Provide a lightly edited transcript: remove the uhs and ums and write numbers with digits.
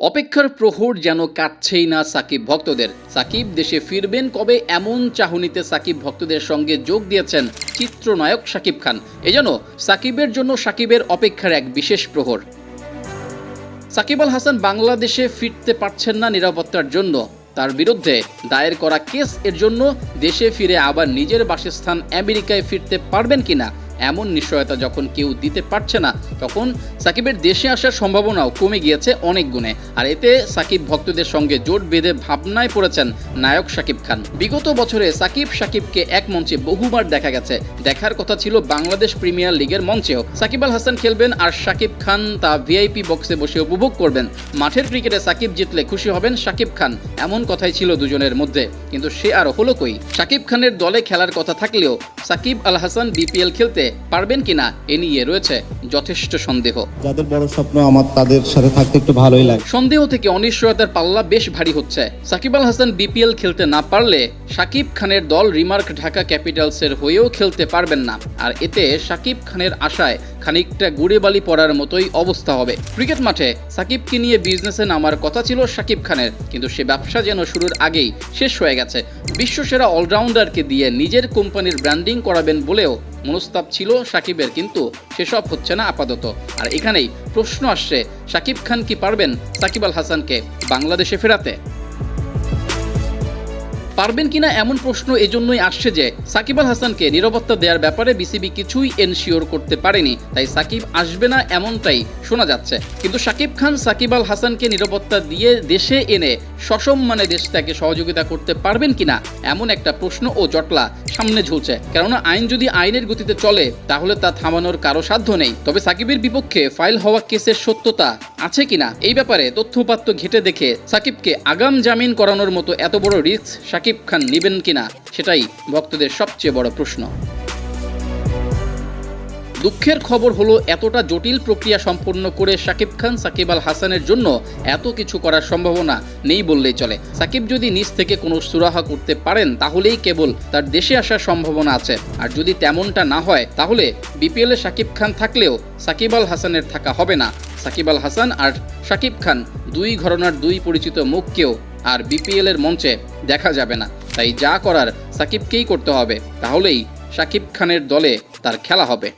অপেক্ষার প্রহর যেন কাটছেই না সাকিব ভক্তদের। সাকিব দেশে ফিরবেন কবে, এমন চাহনিতে সাকিব ভক্তদের সঙ্গে যোগ দিয়েছেন চিত্রনায়ক শাকিব খান। এজন্য সাকিবের জন্য সাকিবের অপেক্ষার এক বিশেষ প্রহর। সাকিব আল হাসান বাংলাদেশে ফিরতে পারছেন না নিরাপত্তার জন্য। তার বিরুদ্ধে দায়ের করা কেস এর জন্য দেশে ফিরে আবার নিজের বাসস্থান আমেরিকায় ফিরতে পারবেন কিনা এমন নিশ্চয়তা যখন কেউ দিতে পারছে না, তখন সাকিবের দেশে আসার সম্ভাবনাও কমে গিয়েছে অনেক গুণে। আর এতে সাকিব ভক্তদের সঙ্গে জোট বেঁধে ভাবনায় পড়েছেন নায়ক শাকিব খান। বিগত বছরে সাকিবকে এক মঞ্চে বহুবার দেখা গেছে। দেখার কথা ছিল বাংলাদেশ প্রিমিয়ার লিগের মঞ্চেও। সাকিব আল হাসান খেলবেন আর শাকিব খান তা ভিআইপি বক্সে বসে উপভোগ করবেন। মাঠের ক্রিকেটে সাকিব জিতলে খুশি হবেন শাকিব খান, এমন কথাই ছিল দুজনের মধ্যে। কিন্তু সে আর হলো কই। শাকিব খানের দলে খেলার কথা থাকলেও সাকিব আল হাসান বিপিএল খেলতে পারবেন কিনা এ নিয়ে রয়েছে যথেষ্ট সন্দেহ। যাদের বড় স্বপ্ন আমার তাদের সাথে থাকতে একটু ভালোই লাগে। সন্দেহ থেকে অনিশ্চয়তার পাল্লা বেশ ভারী হচ্ছে। সাকিব আল হাসান বিপিএল খেলতে না পারলে শাকিব খানের দল রিমার্ক ঢাকা ক্যাপিটালসের হয়েও খেলতে পারবেন না। আর এতে শাকিব খানের আশায় খানিকটা গুড়ে বালি পড়ার মতোই অবস্থা হবে। ক্রিকেট মাঠে সাকিবকে নিয়ে বিজনেসে নামার কথা ছিল শাকিব খানের, কিন্তু সে ব্যবসা যেন শুরুর আগেই শেষ হয়ে গেছে। বিশ্বসেরা অলরাউন্ডারকে দিয়ে নিজের কোম্পানির ব্র্যান্ডিং করাবেন বলেও মনস্তাপ ছিল সাকিবের, কিন্তু সেসব হচ্ছে না আপাতত। আর এখানেই প্রশ্ন আসছে, শাকিব খান কি পারবেন সাকিব আল হাসানকে বাংলাদেশে ফেরাতে? পারবেন কিনা এমন প্রশ্ন এজন্যই আসছে যে সাকিব আল হাসানকে নিরাপত্তা দেওয়ার ব্যাপারে বিসিবি কিছুই এনশিওর করতে পারেনি, তাই সাকিব আসবে না এমনটাই শোনা যাচ্ছে। কিন্তু শাকিব খান সাকিব আল হাসানকে নিরাপত্তা দিয়ে দেশে এনে সসম্মানে দেশটাকে সহযোগিতা করতে পারবেন কিনা এমন একটা প্রশ্ন ও জটলা সামনে ঝুলছে। কেননা আইন যদি আইনের গতিতে চলে তাহলে তা থামানোর কারো সাধ্য নেই। তবে সাকিবের বিপক্ষে ফাইল হওয়া কেসের সত্যতা আছে কিনা এই ব্যাপারে তথ্যপাত্য ঘেটে দেখে সাকিবকে আগাম জামিন করানোর মতো এত বড় রিস্ক শাকিব খান নেবেন কিনা সেটাই ভক্তদের সবচেয়ে বড় প্রশ্ন। দুঃখের খবর হলো, এতটা জটিল প্রক্রিয়া সম্পন্ন করে শাকিব খান সাকিব আল হাসানের জন্য এত কিছু করার সম্ভাবনা নেই বললেই চলে। সাকিব যদি নিজ থেকে কোনো সুরাহা করতে পারেন তাহলেই কেবল তার দেশে আসার সম্ভাবনা আছে। আর যদি তেমনটা না হয় তাহলে বিপিএলে শাকিব খান থাকলেও সাকিব আল হাসানের থাকা হবে না। সাকিব আল হাসান আর শাকিব খান দুই ঘরানার দুই পরিচিত মুখকেও আর বিপিএল এর মঞ্চে দেখা যাবে না। তাই যা করার সাকিবকেই করতে হবে, তাহলেই শাকিব খানের দলে তার খেলা হবে।